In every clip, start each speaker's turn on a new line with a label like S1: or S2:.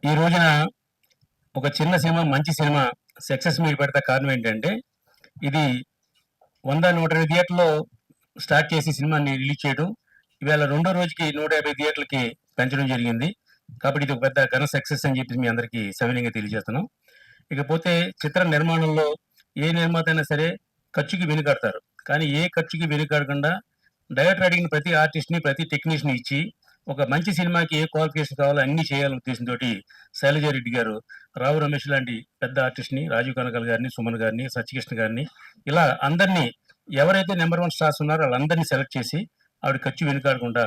S1: ఈ రోజున ఒక చిన్న సినిమా, మంచి సినిమా సక్సెస్ మీట్ పెడతా కారణం ఏంటంటే, ఇది 100, 120 థియేటర్‌లో స్టార్ట్ చేసి సినిమాని రిలీజ్ చేయడం. ఇవాళ రెండో రోజుకి 150 థియేటర్లకి పెంచడం జరిగింది. కాబట్టి ఇది ఒక పెద్ద ఘన సక్సెస్ అని చెప్పేసి మీ అందరికీ సవినయంగా తెలియజేస్తున్నాం. ఇకపోతే చిత్ర నిర్మాణంలో ఏ నిర్మాత అయినా సరే ఖర్చుకి వెనుకాడతారు. కానీ ఏ ఖర్చుకి వెనుకాడకుండా డైరెక్టర్ అడిగిన ప్రతి ఆర్టిస్ట్‌ని, ప్రతి టెక్నీషియన్‌ని ఇచ్చి, ఒక మంచి సినిమాకి ఏ క్వాలిఫికేషన్ కావాలో అన్నీ చేయాలనే ఉద్దేశంతోటి శైలజారెడ్డి గారు, రావు రమేష్ లాంటి పెద్ద ఆర్టిస్ట్‌ని, రాజీవ్ కనకాల గారిని, సుమన్ గారిని, సత్యకృష్ణ గారిని ఇలా అందరినీ ఎవరైతే నంబర్ 1 స్టార్స్ ఉన్నారో ఆళ్ళందరినీ సెలెక్ట్ చేసి ఆవిడ ఖర్చు వెనుకాడకుండా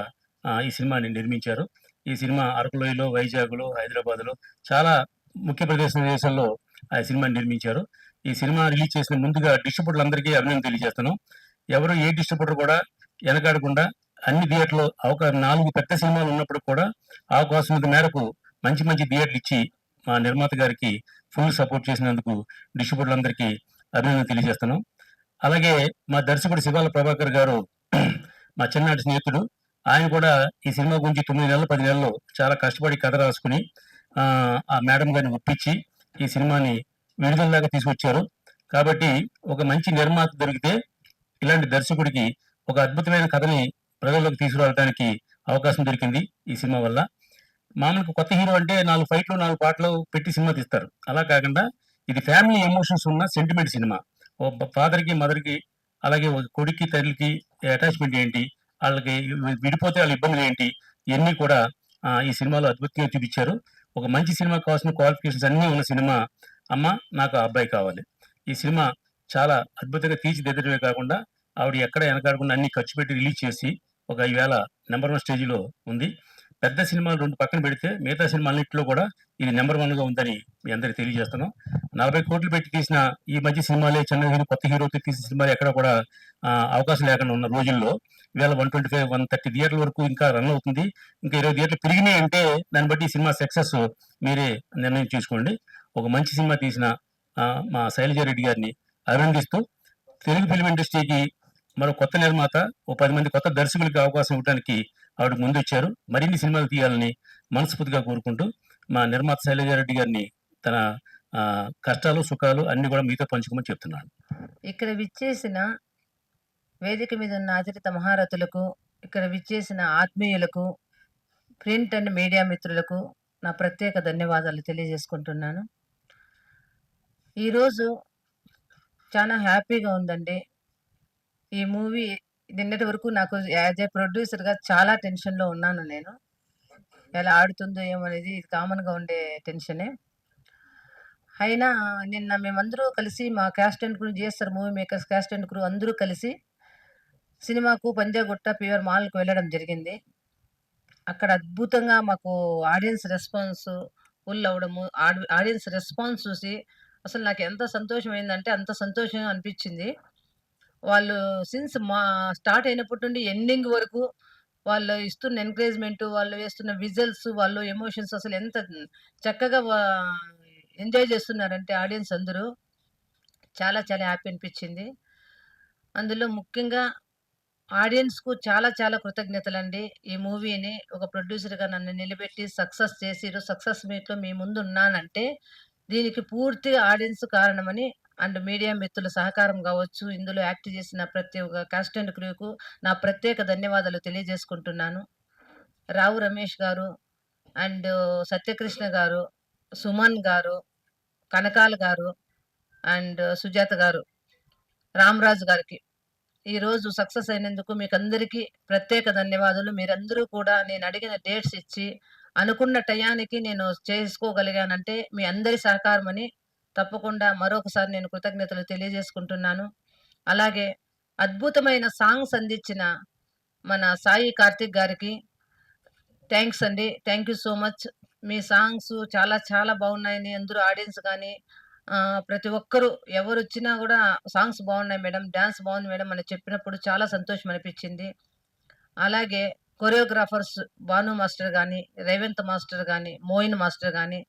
S1: ఈ సినిమాని నిర్మించారు. ఈ సినిమా అరకు లోయలో, వైజాగ్‌లో, హైదరాబాద్‌లో చాలా ముఖ్య ప్రదేశాల్లో ఆ సినిమాని నిర్మించారు. ఈ సినిమా రిలీజ్ చేసిన ముందుగా డిస్ట్రిబ్యూటర్లందరికీ అభినందనలు తెలియజేస్తున్నాం. ఎవరు ఏ డిస్ట్రిబ్యూటర్ కూడా వెనకాడకుండా అన్ని థియేటర్‌లో 4 పెద్ద సినిమాలు ఉన్నప్పటికి కూడా అవకాశం మేరకు మంచి మంచి థియేటర్లు ఇచ్చి మా నిర్మాత గారికి ఫుల్ సపోర్ట్ చేసినందుకు డిస్ట్రిబ్యూటర్లందరికీ అభినందనలు తెలియజేస్తున్నాం. అలాగే మా దర్శకుడు శివాల ప్రభాకర్ గారు మా చిన్ననాటి స్నేహితుడు. ఆయన కూడా ఈ సినిమా గురించి 9 నెలలు, 10 నెలలు చాలా కష్టపడి కథ రాసుకొని ఆ మేడం గారిని ఒప్పించి ఈ సినిమాని విడుదల దాకా తీసుకొచ్చారు. కాబట్టి ఒక మంచి నిర్మాత దొరికితే ఇలాంటి దర్శకుడికి ఒక అద్భుతమైన కథని ప్రజల్లోకి తీసుకురావడానికి అవకాశం దొరికింది ఈ సినిమా వల్ల. మామూలుగా కొత్త హీరో అంటే 4 ఫైట్‌లు, 4 పాటలు పెట్టి సినిమా తీస్తారు. అలా కాకుండా ఇది ఫ్యామిలీ ఎమోషన్స్ ఉన్న సెంటిమెంట్ సినిమా. ఓ ఫాదర్‌కి, మదర్‌కి అలాగే ఒక కొడుక్కి, తల్లికి అటాచ్‌మెంట్ ఏంటి? ఆళ్ళకి విడిపోతే ఆళ్ళ ఇబ్బందులేంటి? ఇయన్నీ కూడా ఈ సినిమాలో అద్భుతంగా చూపిచ్చారు. ఒక మంచి సినిమాకి కావాల్సిన క్వాలిఫికేషన్స్ అన్నీ ఉన్న సినిమా 'అమ్మ నాకు ఆ అబ్బాయి కావాలి.' ఈ సినిమా చాలా అద్భుతంగా తీర్చిదిద్దడమే కాకుండా ఆవిడ ఎక్కడ వెనకాడకుండా అన్నీ ఖర్చు పెట్టి రిలీజ్ చేసి ఒక ఈవేళ నంబర్ 1 స్టేజ్‌లో ఉంది. పెద్ద సినిమాలు 2 పక్కన పెడితే మిగతా సినిమాలన్నిటిలో కూడా ఇది నంబర్ 1గా ఉందని మీ అందరికి తెలియజేస్తున్నాం. 40,00,00,000 పెట్టి తీసిన ఈ మధ్య సినిమాలే చిన్న హీరో, కొత్త హీరోతో తీసిన సినిమాలు ఎక్కడ కూడా అవకాశం లేకుండా ఉన్న రోజుల్లో ఇవాళ 125, 130 థియేటర్ల వరకు ఇంకా రన్ అవుతుంది. ఇంకా 20 థియేటర్లు పెరిగినాయంటే దాన్ని బట్టి ఈ సినిమా సక్సెస్ మీరే నిర్ణయం చేసుకోండి. ఒక మంచి సినిమా తీసిన మా శైలజారెడ్డి గారిని అభినందిస్తూ తెలుగు ఫిల్మ్ ఇండస్ట్రీకి మరో కొత్త నిర్మాత, ఓ 10 మంది కొత్త దర్శకులకి అవకాశం ఇవ్వటానికి ఆవిడ ముందొచ్చారు. మరిన్ని సినిమాలు తీయాలని మనస్ఫూర్తిగా కోరుకుంటూ, మా నిర్మాత శైలజారెడ్డి గారిని తన కష్టాలు, సుఖాలు అన్నీ గూడా మీతో పంచుకోమని చెప్తున్నాను.
S2: ఇక్కడ విచ్చేసిన వేదిక మీద ఉన్న అతిథి మహారథులకు, ఇక్కడ విచ్చేసిన ఆత్మీయులకు, ప్రింట్ అండ్ మీడియా మిత్రులకు నా ప్రత్యేక ధన్యవాదాలు తెలియజేసుకుంటున్నాను. ఈరోజు చాలా హ్యాపీగా ఉందండి. ఈ మూవీ నిన్నటి వరకు నాకు యాజ్ ఏ ప్రొడ్యూసర్‌గా చాలా టెన్షన్‌లో ఉన్నాను నేను. ఎలా ఆడుతుందో ఏమో అనేది ఇది కామన్‌గా ఉండే టెన్షనే. అయినా నిన్న మేమందరూ కలిసి మా cost and crew GSR movie makers cost and crew అందరూ కలిసి సినిమాకు పంజాగుట్ట పీవీఆర్ మాల్‌కి వెళ్ళడం జరిగింది. అక్కడ అద్భుతంగా మాకు ఆడియన్స్ రెస్పాన్స్ ఫుల్ అవ్వడము, ఆడియన్స్ రెస్పాన్స్ చూసి అసలు నాకెంత సంతోషమైందంటే అంత సంతోషం అనిపిచ్చింది. వాళ్ళు సిన్స్ స్టార్ట్ అయినప్పటి నుండి ఎండింగ్ వరకు వాళ్ళు ఇస్తున్న ఎంకరేజ్‌మెంట్, వాళ్ళు వేస్తున్న విజువల్స్, వాళ్ళు ఎమోషన్స్ అసలు ఎంత చక్కగా ఎంజాయ్ చేస్తున్నారంటే ఆడియన్స్ అందరూ. చాలా చాలా హ్యాపీ అనిపిచ్చింది. అందులో ముఖ్యంగా ఆడియన్స్‌కు చాలా చాలా కృతజ్ఞతలండి. ఈ మూవీని ఒక ప్రొడ్యూసర్‌గా నన్ను నిలబెట్టి సక్సెస్ చేసి ఈరోజు సక్సెస్ మీట్‌లో మీ ముందున్నానంటే, దీనికి పూర్తిగా ఆడియన్స్ కారణమని అండ్ మీడియా మిత్రుల సహకారం గావచ్చు, ఇందులో యాక్ట్ చేసిన ప్రతి ఒక్క కాస్ట్ అండ్ క్రూకు నా ప్రత్యేక ధన్యవాదాలు తెలియజేసుకుంటున్నాను. రావు రమేష్ గారు అండ్ సత్యకృష్ణ గారు, సుమన్ గారు, కనకాల గారు అండ్ సుజాత గారు, రామరాజు గారికి ఈరోజు సక్సెస్ అయినందుకు మీకందరికీ ప్రత్యేక ధన్యవాదాలు. మీరందరూ కూడా నేనడిగిన డేట్స్ ఇచ్చి, అనుకున్న టయానికి నేను చేసుకోగలిగానంటే మీ అందరి సహకారమని తప్పకుండా మరొకసారి నేను కృతజ్ఞతలు తెలియజేసుకుంటున్నాను. అలాగే అద్భుతమైన సాంగ్స్ అందించిన మన సాయి కార్తిక్ గారికి థాంక్స్ అండి. Thank you so much. Me songs చాలా చాలా బాగున్నాయని అందరూ ఆడియన్స్ గాని ప్రతి ఒక్కరు ఎవరొచ్చినా గూడా సాంగ్స్ బాగున్నాయి మేడం, డాన్స్ బాగుంది మేడం అని చెప్పినప్పుడు చాలా సంతోషం అనిపిచ్చింది. అలాగే కొరియోగ్రాఫర్స్ భాను మాస్టర్ గాని, రేవంత్ మాస్టర్ గాని, మోయిన్ మాస్టర్ గాని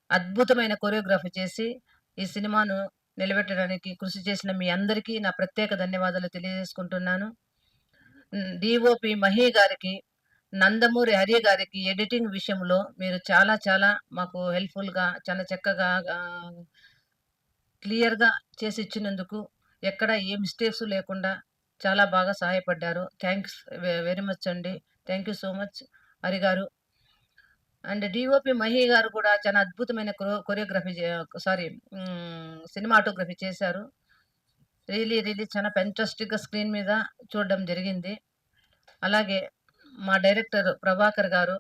S2: అద్భుతమైన కొరియోగ్రఫీ చేసి ఈ సినిమాను నిలబెట్టడానికి కృషి చేసిన మీ అందరికీ నా ప్రత్యేక ధన్యవాదాలు తెలియజేసుకుంటున్నాను. డీఓపీ మహి గారికి నందమూరి హరి గారికి ఎడిటింగ్ విషయంలో మీరు చాలా చాలా మాకు హెల్ప్‌ఫుల్‌గా చాలా చక్కగా క్లియర్‌గా చేసిచ్చినందుకు, ఎక్కడ ఏ మిస్టేక్స్ లేకుండా చాలా బాగా సహాయపడ్డారు. థాంక్స్ వెరీ మచ్ అండి. Thank you so much Hari garu. And DOP Mahi గారు కూడా చాలా అద్భుతమైన కొరియోగ్రఫీ సినిమాటోగ్రఫీ చేశారు. రియల్లీ చాలా ఫెంటాస్టిక్‌గా స్క్రీన్ మీద చూడడం జరిగింది. అలాగే మా డైరెక్టర్ ప్రభాకర్ గారు,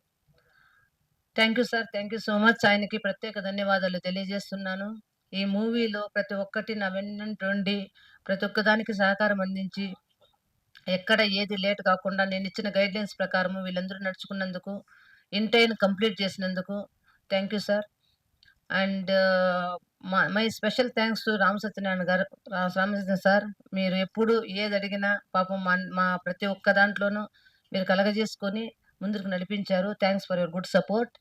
S2: thank you sir. Thank you so much. ఆయనకి ప్రత్యేక ధన్యవాదాలు తెలియజేస్తున్నాను. ఈ మూవీలో ప్రతి ఒక్కటి నా వెన్నంటుండి, ప్రతి ఒక్కదానికి సహకారం అందించి, ఎక్కడ ఏది లేట్ కాకుండా నేనిచ్చిన గైడ్‌లైన్స్ ప్రకారము వీళ్ళందరూ నడుచుకున్నందుకు, ఇన్ టైమ్ కంప్లీట్ చేసినందుకు thank you sir. And my special thanks to Ram Satyanarayana గారు. రామసత్యనారాయణ సార్, మీరు ఎప్పుడు ఏదడిగినా పాపం మా ప్రతి ఒక్క దాంట్లోనూ మీరు కలగజేసుకొని ముందుకు నడిపించారు. Thanks for your good support.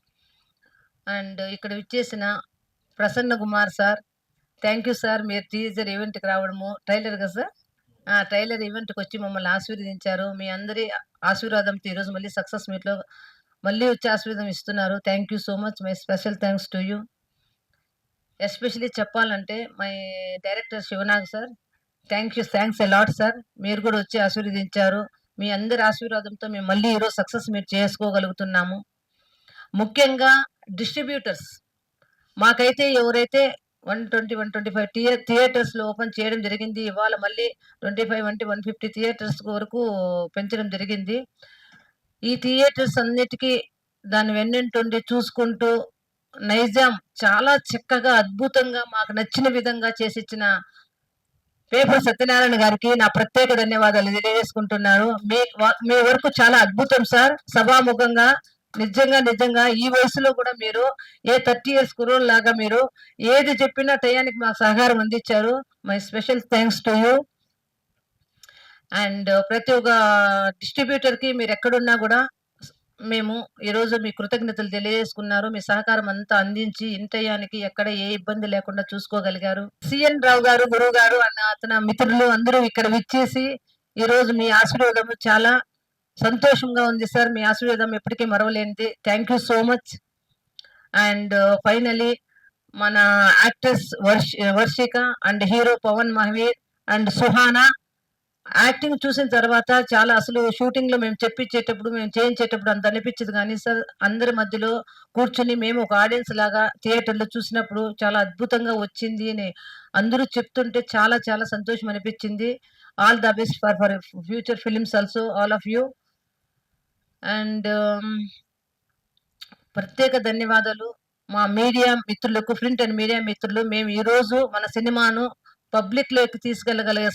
S2: And ఇక్కడ విచ్చేసిన Prasanna Kumar sir, thank you sir. మీరు టీజర్ ఈవెంట్‌కి రావడము, ట్రైలర్ కదా సార్? ఆ! ట్రైలర్ ఈవెంట్‌కొచ్చి మమ్మల్ని ఆశీర్వదించారు. మీ అందరి ఆశీర్వాదంతో ఈరోజు మళ్ళీ సక్సెస్ మీట్‌లో మళ్ళీ వచ్చి ఆశీర్వాదం ఇస్తున్నారు. Thank you so much. My special thanks to you. Especially చెప్పాలంటే my director Shivanag sir, thanks a lot sir. మీరు కూడా వచ్చి ఆశీర్వదించారు. మీ అందరి ఆశీర్వాదంతో మేము మళ్ళీ ఈరోజు సక్సెస్ మీట్ చేసుకోగలుగుతున్నాము. ముఖ్యంగా డిస్ట్రిబ్యూటర్స్, మాకైతే ఎవరైతే 120, 125 థియేటర్స్‌లో ఓపెన్ చేయడం జరిగింది. ఇవాళ మళ్ళీ 25 అంటే 150 థియేటర్స్ వరకు పెంచడం జరిగింది. ఈ థియేటర్స్ అన్నిటికి దాని వెన్నంటుండి చూసుకుంటూ, నైజాం చాలా చక్కగా, అద్భుతంగా మాకు నచ్చిన విధంగా చేసిచ్చిన పేపర్ సత్యనారాయణ గారికి నా ప్రత్యేక ధన్యవాదాలు తెలియజేసుకుంటున్నాను. మీ వర్క్ చాలా అద్భుతం సార్. సభాముఖంగా నిజంగా ఈ వయసులో కూడా మీరు 30 ఇయర్స్ కుర్రోడిలాగా మీరు ఏది చెప్పినా టయానికి మాకు సహకారం అందించారు. My special thanks to you. And ప్రతి ఒక్క డిస్ట్రిబ్యూటర్‌కి మీరెక్కడున్నా గూడా మేము ఈరోజు మీ కృతజ్ఞతలు తెలియజేసుకున్నారు. మీ సహకారం అంతా అందించి టయానికి ఎక్కడ ఏ ఇబ్బంది లేకుండా చూసుకోగలిగారు. సిఎన్ రావు గారు, గురువు గారు అతని మిత్రులు అందరూ ఇక్కడ విచ్చేసి ఈరోజు మీ ఆశీర్వాదం చాలా సంతోషంగా ఉంది సార్. మీ ఆశీర్వాదం ఎప్పటికీ మరవలేనిది. Thank you so much. And finally మన actors Varshika and hero Pavan Mahavir and Suhana acting చూసిన తర్వాత చాలా అసలు షూటింగ్‌లో మేము చెప్పించేటప్పుడు, మేము చేయించేటప్పుడు అంత అనిపించదు గానీ సార్, అందరి మధ్యలో కూర్చొని మేము ఒక ఆడియన్స్ లాగా థియేటర్‌లో చూసినప్పుడు చాలా అద్భుతంగా వచ్చింది అని అందరూ చెప్తుంటే చాలా చాలా సంతోషం అనిపించింది. All the best for future films also all of you. And ప్రత్యేక ధన్యవాదాలు మా మీడియా మిత్రులకు, ప్రింట్ అండ్ మీడియా మిత్రులు. మేము ఈరోజు మన సినిమాను పబ్లిక్‌లోకి తీసుకెళ్ళగలిగే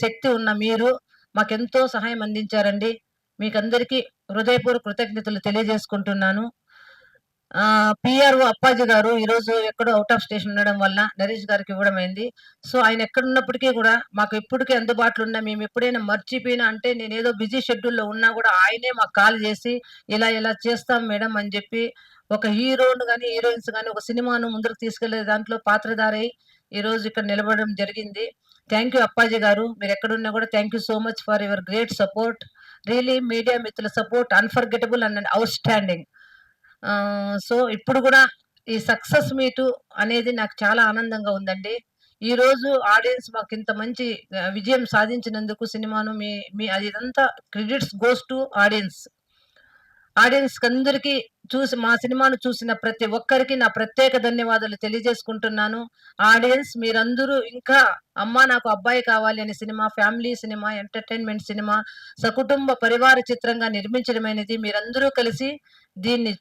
S2: శక్తి ఉన్న మీరు మాకెంతో సహాయం అందించారండి. మీకందరికీ హృదయపూర్వక కృతజ్ఞతలు తెలియజేసుకుంటున్నాను. పిఆర్ఓ అప్పాజీ గారు ఈరోజు ఎక్కడో ఔట్ ఆఫ్ స్టేషన్ ఉండడం వల్ల నరేష్ గారికి ఇవ్వడం అయింది. సో, ఆయన ఎక్కడున్నప్పటికీ కూడా మాకు ఎప్పటికి అందుబాటులో ఉన్న మేము ఎప్పుడైనా మర్చిపోయినా అంటే నేనేదో బిజీ షెడ్యూల్‌లో ఉన్నా కూడా ఆయనే మాకు కాల్ చేసి ఇలా చేస్తాం మేడం అని చెప్పి ఒక హీరోను గాని, హీరోయిన్స్ గాని ఒక సినిమాను ముందుకు తీసుకెళ్లే దాంట్లో పాత్రధారై ఈరోజు ఇక్కడ నిలబడడం జరిగింది. Thank you Appaji garu. మీరెక్కడున్నా కూడా thank you so much for your great support. Really media మిత్రుల support unforgettable and outstanding. So, ఇప్పుడు గూడా ఈ సక్సెస్ మీటు అనేది నాకు చాలా ఆనందంగా ఉందండి. ఈరోజు ఆడియన్స్ మాకింత మంచి విజయం సాధించినందుకు సినిమాను మీ మీ అది ఇదంతా క్రెడిట్స్ గోస్ టు ఆడియన్స్. ఆడియన్స్‌కందరికీ మా సినిమాను చూసిన ప్రతి ఒక్కరికి నా ప్రత్యేక ధన్యవాదాలు తెలియజేసుకుంటున్నాను. ఆడియన్స్ మీరందరూ ఇంకా అమ్మా! నాకు అబ్బాయి కావాలి అనే సినిమా, ఫ్యామిలీ సినిమా, ఎంటర్‌టైన్‌మెంట్ సినిమా, సకుటుంబ పరివార చిత్రంగా నిర్మించడమనేది మీరందరూ కలిసి దీన్ని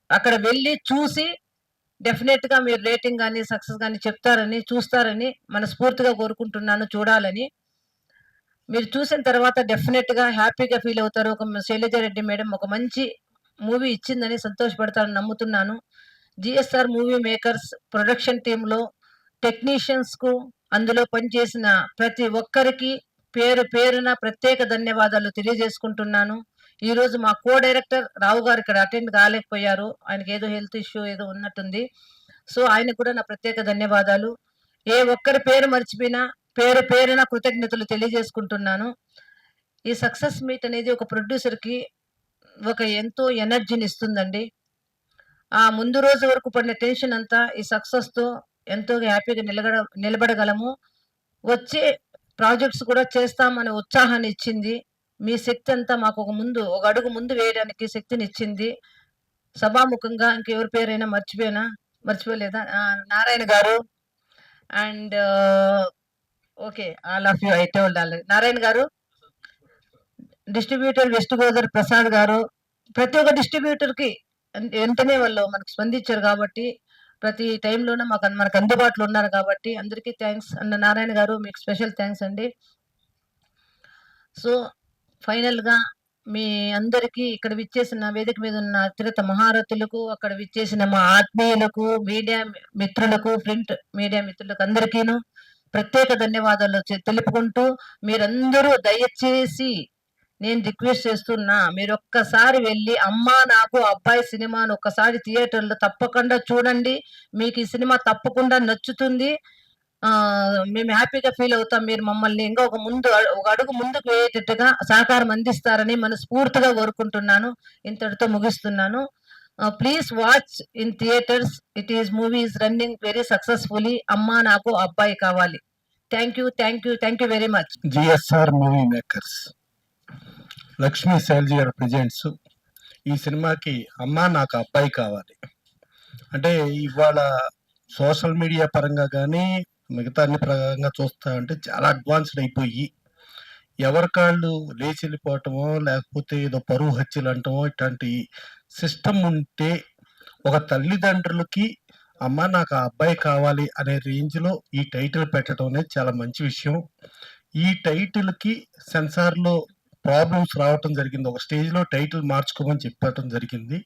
S2: అక్కడ వెళ్లి చూసి డెఫినెట్‌గా మీరు రేటింగ్ గాని, సక్సెస్ గాని చెప్తారని, చూస్తారని మనస్ఫూర్తిగా కోరుకుంటున్నాను చూడాలని. మీరు చూసిన తర్వాత డెఫినెట్‌గా హ్యాపీగా ఫీల్ అవుతారు. శైలజ రెడ్డి మేడం ఒక మంచి మూవీ ఇచ్చిందని సంతోషపడతారని నమ్ముతున్నాను. జీఎస్ఆర్ మూవీ మేకర్స్ ప్రొడక్షన్ టీమ్‌లో టెక్నీషియన్స్‌కు, అందులో పనిచేసిన ప్రతి ఒక్కరికి పేరు పేరున ప్రత్యేక ధన్యవాదాలు తెలియజేసుకుంటున్నాను. ఈరోజు మా డైరెక్టర్ రావు గారు ఇక్కడ అటెండ్ కాలేకపోయారు. ఆయనకేదో హెల్త్ ఇష్యూ ఏదో ఉన్నట్టుంది. సో, ఆయనకు కూడా నా ప్రత్యేక ధన్యవాదాలు. ఏ ఒక్కరి పేరు మర్చిపోయినా పేరు పేరున కృతజ్ఞతలు తెలియజేసుకుంటున్నాను. ఈ సక్సెస్ మీట్ అనేది ఒక ప్రొడ్యూసర్‌కి ఒక ఎంతో ఎనర్జీనిస్తుందండి. ఆ ముందు రోజు వరకు పడిన టెన్షన్ అంతా ఈ సక్సెస్‌తో ఎంతో హ్యాపీగా నిలబడగలము. వచ్చే ప్రాజెక్ట్స్ కూడా చేస్తామనే ఉత్సాహాన్ని ఇచ్చింది. మీ శక్తి అంతా మాకు ఒక అడుగు ముందు వేయడానికి శక్తినిచ్చింది. సభాముఖంగా ఇంకెవరి పేరైనా మర్చిపోలేదా? నారాయణ గారు and okay. All of you I told already. Narayana గారు, డిస్ట్రిబ్యూటర్ వెస్ట్ గోదావరి ప్రసాద్ గారు, ప్రతి ఒక్క డిస్ట్రిబ్యూటర్‌కి వెంటనే వాళ్ళు మనకు స్పందించారు కాబట్టి, ప్రతి టైంలోనే మనకు అందుబాటులో ఉన్నారు కాబట్టి అందరికీ థాంక్స్. అండ్ నారాయణ గారు మీకు స్పెషల్ థాంక్స్ అండి. సో, ఫైనల్‌గా మీ అందరికీ ఇక్కడ విచ్చేసిన వేదిక మీద ఉన్న అతిరథ మహారథులకు, అక్కడ విచ్చేసిన మా ఆత్మీయులకు, మీడియా మిత్రులకు, ప్రింట్ మీడియా మిత్రులకు అందరికీను ప్రత్యేక ధన్యవాదాలు తెలుపుకుంటూ, మీరందరూ దయచేసి నేను రిక్వెస్ట్ చేస్తున్నా, మీరొక్కసారి వెళ్లి 'అమ్మా నాకు అబ్బాయి' సినిమాను ఒక్కసారి థియేటర్‌లో తప్పకుండా చూడండి. మీకు ఈ సినిమా తప్పకుండా నచ్చుతుంది. మేము హ్యాపీగా ఫీల్ అవుతాం. మీరు మమ్మల్ని ఇంకా ఒక అడుగు ముందుకు వేయేటట్టుగా సహకారం అందిస్తారని మనస్ఫూర్తిగా కోరుకుంటున్నాను. ఇంతటితో ముగిస్తున్నాను. Please watch in theatres. Movie is running very successfully. 'అమ్మా నాకు అబ్బాయి కావాలి.' Thank you. Thank you. Thank you very much.
S3: GSR movie makers Lakshmi Shailaja garu presents ఈ సినిమాకి అమ్మా నాకు అబ్బాయి కావాలి అంటే ఇవాళ సోషల్ మీడియా పరంగా కానీ మిగతా అన్ని పరంగా చూస్తా అంటే చాలా అడ్వాన్స్డ్ అయిపోయి ఎవరికాళ్ళు లేచి వెళ్ళిపోవటమో లేకపోతే ఏదో పరువు హత్యలు అంటమో ఇట్లాంటి సిస్టమ్ ఉంటే ఒక తల్లిదండ్రులకి అమ్మ నాకు ఆ అబ్బాయి కావాలి అనే రేంజ్లో ఈ టైటిల్ పెట్టడం అనేది చాలా మంచి విషయం. ఈ టైటిల్కి సెన్సార్లో ప్రాబ్లమ్స్ రావటం జరిగింది. ఒక స్టేజ్లో టైటిల్ మార్చుకోమని చెప్పటం జరిగింది.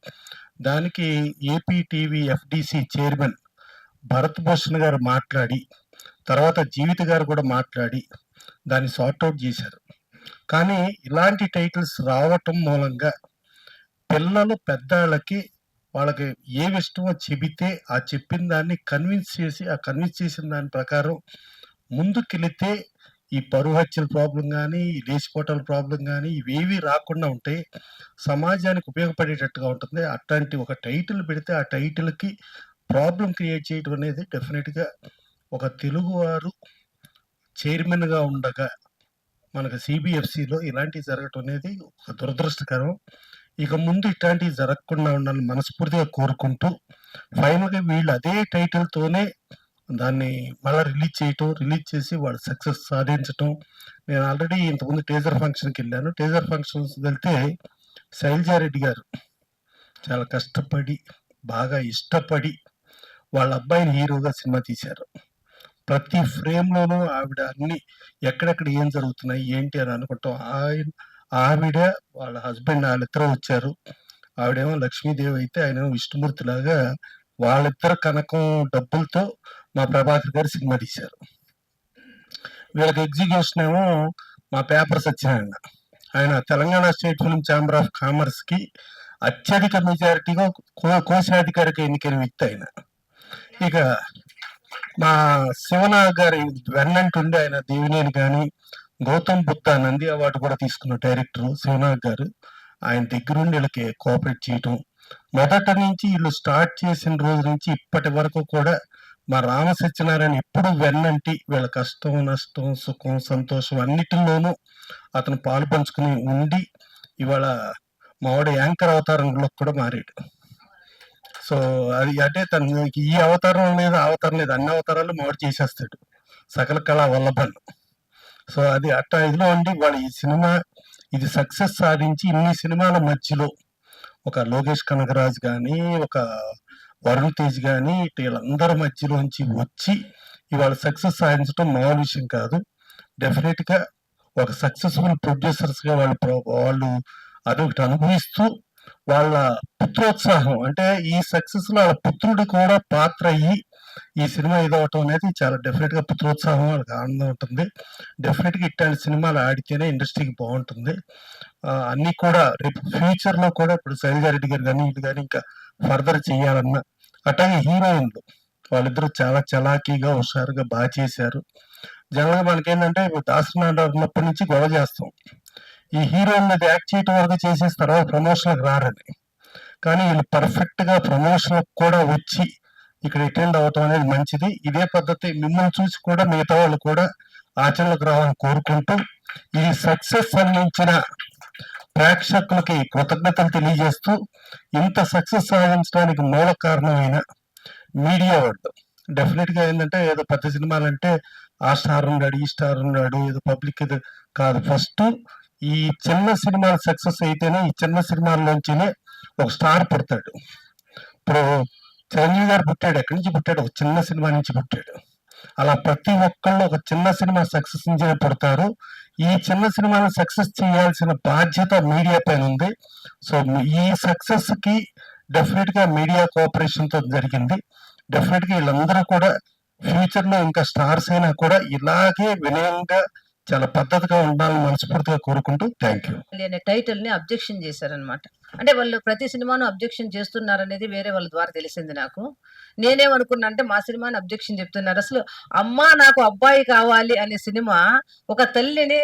S3: దానికి AP TV FDC chairman Bharat Bhushan గారు మాట్లాడి తర్వాత జీవిత గారు కూడా మాట్లాడి దాన్ని సార్ట్అవుట్ చేశారు. కానీ ఇలాంటి టైటిల్స్ రావటం మూలంగా పిల్లలు పెద్దవాళ్ళకి వాళ్ళకి ఏమి ఇష్టమో చెబితే ఆ చెప్పిన దాన్ని కన్విన్స్ చేసిన దాని ప్రకారం ముందుకెళితే ఈ పరువు హత్యల ప్రాబ్లం కానీ ఈ లేచిపోవటాల ప్రాబ్లం కానీ ఇవేవి రాకుండా ఉంటే సమాజానికి ఉపయోగపడేటట్టుగా ఉంటుంది. అట్లాంటి ఒక టైటిల్ పెడితే ఆ టైటిల్కి ప్రాబ్లం క్రియేట్ చేయడం అనేది డెఫినెట్గా ఒక తెలుగువారు చైర్మన్గా ఉండగా మనకు సిబిఎఫ్సిలో ఇలాంటివి జరగటం అనేది ఒక దురదృష్టకరం. ఇక ముందు ఇట్లాంటివి జరగకుండా ఉండాలని మనస్ఫూర్తిగా కోరుకుంటూ ఫైనల్గా వీళ్ళు అదే టైటిల్తోనే దాన్ని మళ్ళీ రిలీజ్ చేసి వాళ్ళు సక్సెస్ సాధించటం. నేను ఆల్రెడీ ఇంతకుముందు టేజర్ ఫంక్షన్కి వెళ్ళాను. టేజర్ ఫంక్షన్స్ వెళ్తే శైలజారెడ్డి గారు చాలా కష్టపడి బాగా ఇష్టపడి వాళ్ళ అబ్బాయిని హీరోగా సినిమా తీశారు. ప్రతి ఫ్రేమ్లోనూ ఆవిడ అన్ని ఎక్కడెక్కడ ఏం జరుగుతున్నాయి ఏంటి అని అనుకుంటాం. ఆవిడ వాళ్ళ హస్బెండ్ వాళ్ళిద్దరూ వచ్చారు. ఆవిడేమో లక్ష్మీదేవి అయితే ఆయన విష్ణుమూర్తి లాగా వాళ్ళిద్దరు కనకం డబ్బులతో మా ప్రభాకర్ గారు సినిమా తీశారు. వీళ్ళకి ఎగ్జిక్యూషన్ ఏమో మా పేపర్ సత్యనారాయణ. ఆయన Telangana state film chamber of కామర్స్కి అత్యధిక మెజారిటీగా కోశాధికారిగా ఎన్నికైన వ్యక్తి ఆయన. ఇక మా శివనాగ్ గారి వెన్నంటుండి ఆయన దేవినేని కానీ గౌతమ్ బుద్ధ నంది అవార్డు కూడా తీసుకున్న డైరెక్టర్ శివనాగ్ గారు ఆయన దగ్గరుండి వీళ్ళకి కోఆపరేట్ చేయటం. మొదట నుంచి వీళ్ళు స్టార్ట్ చేసిన రోజు నుంచి ఇప్పటి వరకు కూడా మా రామ సత్యనారాయణ ఎప్పుడు వెన్నంటి వీళ్ళ కష్టం నష్టం సుఖం సంతోషం అన్నిటిలోనూ అతను పాలు పంచుకుని ఉండి ఇవాళ మావాడు యాంకర్ అవతారంలో కూడా మారాడు. సో అది అంటే తను ఈ అవతారం లేదు అవతారం లేదు అన్ని అవతారాలు మావాడు చేసేస్తాడు సకల కళా వల్లభన్. సో అది అట్లా ఇదిలో ఉండి వాళ్ళు ఈ సినిమా ఇది సక్సెస్ సాధించి ఇన్ని సినిమాల మధ్యలో ఒక లోకేష్ కనగరాజ్ కానీ ఒక వరుణ్ తేజ్ కానీ వీళ్ళందరి మధ్యలోంచి వచ్చి ఇవాళ సక్సెస్ సాధించడం మామూలు విషయం కాదు. డెఫినెట్గా ఒక సక్సెస్ఫుల్ ప్రొడ్యూసర్స్గా వాళ్ళు అదొకటి అనుభవిస్తూ వాళ్ళ పుత్రోత్సాహం అంటే ఈ సక్సెస్లో వాళ్ళ పుత్రుడు కూడా పాత్ర అయ్యి ఈ సినిమా ఇదవటం అనేది చాలా డెఫినెట్గా పుత్రోత్సాహం వాళ్ళకి ఆనందం ఉంటుంది. డెఫినెట్గా ఇట్లాంటి సినిమాలు ఆడితేనే ఇండస్ట్రీకి బాగుంటుంది. అన్నీ కూడా రేపు ఫ్యూచర్లో కూడా ఇప్పుడు శైలజారెడ్డి గారు కానీ ఇది కానీ ఇంకా ఫర్దర్ చేయాలన్న అట్లాగే హీరోయిన్లు వాళ్ళిద్దరూ చాలా చలాకీగా హుషారుగా బాగా చేశారు. జనరల్గా మనకేంటంటే ఇప్పుడు దాసనాడు ఉన్నప్పటి నుంచి గొడవ చేస్తాం. ఈ హీరో మీద యాక్ట్ చేయటం వరకు చేసేసి తర్వాత ప్రమోషన్కి రారని. కానీ వీళ్ళు పర్ఫెక్ట్ గా ప్రమోషన్ కూడా వచ్చి ఇక్కడ అటెండ్ అవటం అనేది మంచిది. ఇదే పద్ధతి మిమ్మల్ని చూసి కూడా మిగతా వాళ్ళు కూడా ఆచరణకు రావాలని కోరుకుంటూ ఈ సక్సెస్ అందించిన ప్రేక్షకులకి కృతజ్ఞతలు తెలియజేస్తూ ఇంత సక్సెస్ సాధించడానికి మూల కారణమైన మీడియా వాళ్ళు డెఫినెట్ గా ఏంటంటే ఏదో పెద్ద సినిమాలంటే ఆ స్టార్ ఉన్నాడు ఈ స్టార్ ఉన్నాడు ఏదో పబ్లిక్ ఇది కాదు. ఫస్ట్ ఈ చిన్న సినిమాలు సక్సెస్ అయితేనే ఈ చిన్న సినిమాల్లోంచినే ఒక స్టార్ పుడతాడు. ఇప్పుడు చిరంజీవి గారు పుట్టాడు, ఎక్కడి నుంచి పుట్టాడు? ఒక చిన్న సినిమా నుంచి పుట్టాడు. అలా ప్రతి ఒక్కళ్ళు ఒక చిన్న సినిమా సక్సెస్ నుంచే పుడతారు. ఈ చిన్న సినిమాను సక్సెస్ చేయాల్సిన బాధ్యత మీడియా పైన ఉంది. సో ఈ సక్సెస్ కి డెఫినెట్ గా మీడియా కోఆపరేషన్ తో జరిగింది. డెఫినెట్ గా వీళ్ళందరూ కూడా ఫ్యూచర్ లో ఇంకా స్టార్స్ అయినా కూడా ఇలాగే వినయంగా చాలా పద్ధతిగా ఉండాలని మనస్ఫూర్తిగా కోరుకుంటూ థ్యాంక్ యూ.
S2: అనే టైటిల్ ని అబ్జెక్షన్ చేశారనమాట. అంటే వాళ్ళు ప్రతి సినిమాను అబ్జెక్షన్ చేస్తున్నారనేది వేరే వాళ్ళ ద్వారా తెలిసింది నాకు. నేనేమనుకున్నా అంటే మా సినిమాని అబ్జెక్షన్ చెప్తున్నారు. అసలు అమ్మా నాకు అబ్బాయి కావాలి అనే సినిమా ఒక తల్లిని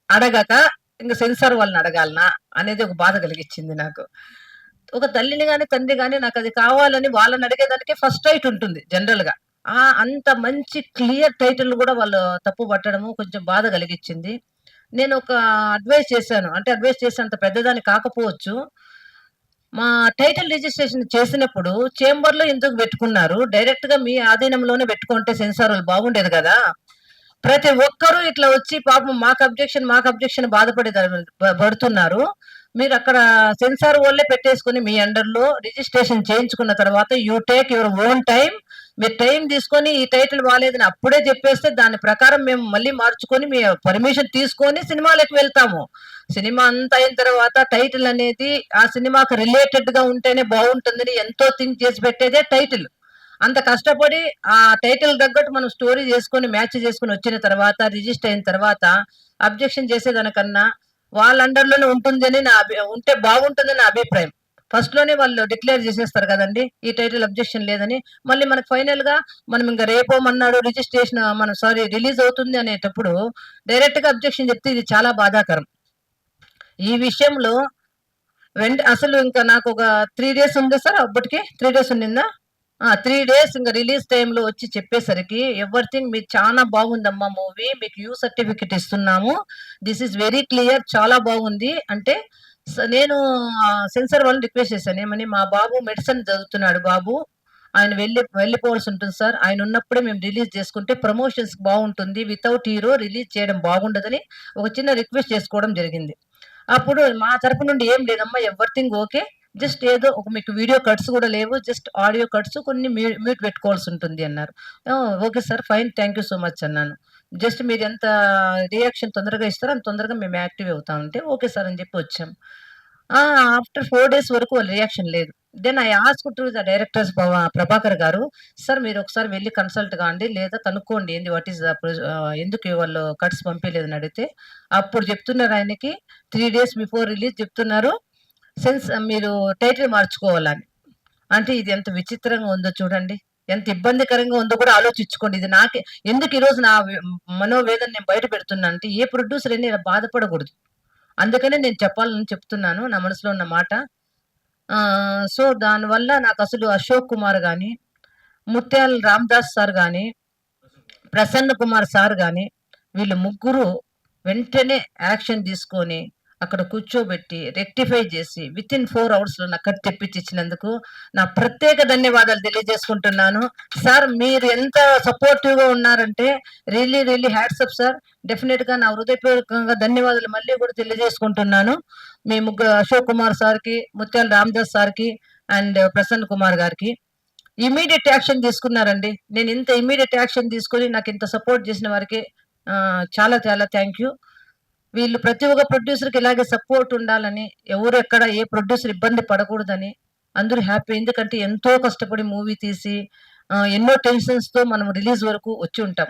S2: అడగక ఇంకా సెన్సార్ వాళ్ళని అడగాలనా అనేది ఒక బాధ కలిగించింది నాకు. ఒక తల్లిని గాని తండ్రి గాని నాకు అది కావాలని వాళ్ళని అడిగేదానికే ఫస్ట్ రైట్ ఉంటుంది జనరల్ గా. అంత మంచి క్లియర్ టైటిల్ కూడా వాళ్ళు తప్పు పట్టడము కొంచెం బాధ కలిగించింది. నేను ఒక అడ్వైస్ చేశాను. అంటే అడ్వైస్ చేసేంత పెద్దదాన్ని కాకపోవచ్చు. మా టైటిల్ రిజిస్ట్రేషన్ చేసినప్పుడు చేంబర్‌లో ఎందుకు పెట్టుకున్నారు? డైరెక్ట్‌గా మీ ఆధీనంలోనే పెట్టుకుంటే సెన్సార్ వాళ్ళు బాగుండేది కదా! ప్రతి ఒక్కరు ఇట్లా వచ్చి పాపం మాకు అబ్జెక్షన్ బాధపడి పడుతున్నారు. మీరక్కడ సెన్సార్ వోళ్ళే పెట్టేసుకొని మీ అండర్‌లో రిజిస్ట్రేషన్ చేయించుకున్న తర్వాత you take your own time. మీరు టైం తీసుకొని ఈ టైటిల్ బాలేదని అప్పుడే చెప్పేస్తే దాని ప్రకారం మేము మళ్ళీ మార్చుకొని మీ పర్మిషన్ తీసుకొని సినిమాలకి వెళ్తాము. సినిమా అంతా అయిన తర్వాత టైటిల్ అనేది ఆ సినిమాకి రిలేటెడ్‌గా ఉంటేనే బాగుంటుందని ఎంతో థింక్ చేసి పెట్టేదే టైటిల్. అంత కష్టపడి ఆ టైటిల్ తగ్గట్టు మనం స్టోరీ చేసుకొని మ్యాచ్ చేసుకొని వచ్చిన తర్వాత రిజిస్టర్ అయిన తర్వాత అబ్జెక్షన్ చేసేదానికన్నా వాళ్ళ అండర్‌లోనే ఉంటుందని ఉంటే బాగుంటుందని నా అభిప్రాయం. ఫస్ట్ లోనే వాళ్ళు డిక్లేర్ చేసేస్తారు కదండీ! ఈ టైటిల్ అబ్జెక్షన్ లేదని. మళ్ళీ మనకు ఫైనల్‌గా మనం ఇంక రేపో మర్నాడో రిజిస్ట్రేషన్ రిలీజ్ అవుతుంది అనేటప్పుడు డైరెక్ట్‌గా అబ్జెక్షన్ చెప్తే ఇది చాలా బాధాకరం. ఈ విషయంలో అసలు ఇంకా నాకు ఒక 3 డేస్ ఉందా సార్ అప్పటికి? 3 డేస్ ఉండిందా? 3 డేస్ ఇంక రిలీజ్ టైమ్‌లో వచ్చి చెప్పేసరికి ఎవ్రీథింగ్ మీది చానా బాగుందమ్మా మూవీ. మీకు యూ సర్టిఫికేట్ ఇస్తున్నాము. దిస్ ఈస్ వెరీ క్లియర్ చాలా బాగుంది. అంటే నేను సెన్సార్ వాళ్ళని రిక్వెస్ట్ చేశాను. ఏమని మా బాబు మెడిసిన్ చదువుతున్నాడు బాబు. ఆయన వెళ్ళిపోవాల్సి ఉంటుంది సార్. ఆయన ఉన్నప్పుడే మేము రిలీజ్ చేసుకుంటే ప్రమోషన్స్‌కి బాగుంటుంది. వితౌట్ హీరో రిలీజ్ చేయడం బాగుండదని ఒక చిన్న రిక్వెస్ట్ చేసుకోవడం జరిగింది. అప్పుడు మా తరపు నుండి ఏం లేదమ్మా ఎవ్రీథింగ్ ఓకే. జస్ట్ ఏదో ఒక మీకు వీడియో కట్స్ కూడా లేవు. జస్ట్ ఆడియో కట్స్ కొన్ని మ్యూట్ పెట్టుకోవాల్సి ఉంటుంది అన్నారు. Okay sir fine. Thank you so much అన్నాను. జస్ట్ మీరు ఎంత రియాక్షన్ తొందరగా ఇస్తారో అంత తొందరగా మేము యాక్టివ్ అవుతాం అంటే ఓకే సార్ అని చెప్పి వచ్చాం. ఆఫ్టర్ 4 డేస్ వరకు వాళ్ళ రియాక్షన్ లేదు. Then I asked to the directors Prabhakar garu, sir మీరు ఒకసారి వెళ్లి కన్సల్ట్ కాండి లేదా కనుక్కోండి ఏంది వాట్ ఈస్ ద ఎందుకు వాళ్ళు కట్స్ పంపియలేదని అడిగితే అప్పుడు చెప్తున్నారు ఆయనకి 3 డేస్ బిఫోర్ రిలీజ్ చెప్తున్నారు మీరు టైటిల్ మార్చుకోవాలని. అంటే ఇది ఎంత విచిత్రంగా ఉందో చూడండి. ఎంత ఇబ్బందికరంగా ఉందో కూడా ఆలోచించుకోండి. ఇది నాకే ఎందుకు ఈరోజు నా మనోవేదన నేను బయట పెడుతున్నా అంటే ఏ ప్రొడ్యూసర్ అయినా ఇలా బాధపడకూడదు. అందుకనే నేను చెప్పాలని చెప్తున్నాను నా మనసులో ఉన్న మాట. సో దానివల్ల నాకసలు అశోక్ కుమార్ గాని, ముత్యాల రామదాస్ సార్ గాని, ప్రసన్న కుమార్ సార్ గాని వీళ్ళు ముగ్గురు వెంటనే యాక్షన్ తీసుకొని అక్కడ కూర్చోబెట్టి రెక్టిఫై చేసి వితిన్ 4 అవర్స్‌లో నాకు కట్ తెప్పించినందుకు నా ప్రత్యేక ధన్యవాదాలు తెలియజేసుకుంటున్నాను. సార్ మీరు ఎంత సపోర్టివ్‌గా ఉన్నారంటే రియల్లీ హ్యాట్స్ ఆఫ్ సార్. డెఫినిట్‌గా నా హృదయపూర్వకంగా ధన్యవాదాలు మళ్ళీ కూడా తెలియజేసుకుంటున్నాను. మీ అశోక్ కుమార్ సార్‌కి, ముత్యాల రామదాస్ సార్‌కి అండ్ ప్రసన్న కుమార్ గారికి. ఇమ్మీడియేట్ యాక్షన్ తీసుకున్నారండి. నేను ఇంత ఇమ్మీడియేట్ యాక్షన్ తీసుకొని నాకు ఇంత సపోర్ట్ చేసిన వారికి చాలా చాలా థాంక్ యూ. వీళ్ళు ప్రతి ఒక్క ప్రొడ్యూసర్‌కి ఇలాగే సపోర్ట్ ఉండాలని, ఎవరెక్కడ ఏ ప్రొడ్యూసర్ ఇబ్బంది పడకూడదని అందరూ హ్యాపీ. ఎందుకంటే ఎంతో కష్టపడి మూవీ తీసి ఎన్నో టెన్షన్స్‌తో మనం రిలీజ్ వరకు వచ్చి ఉంటాం.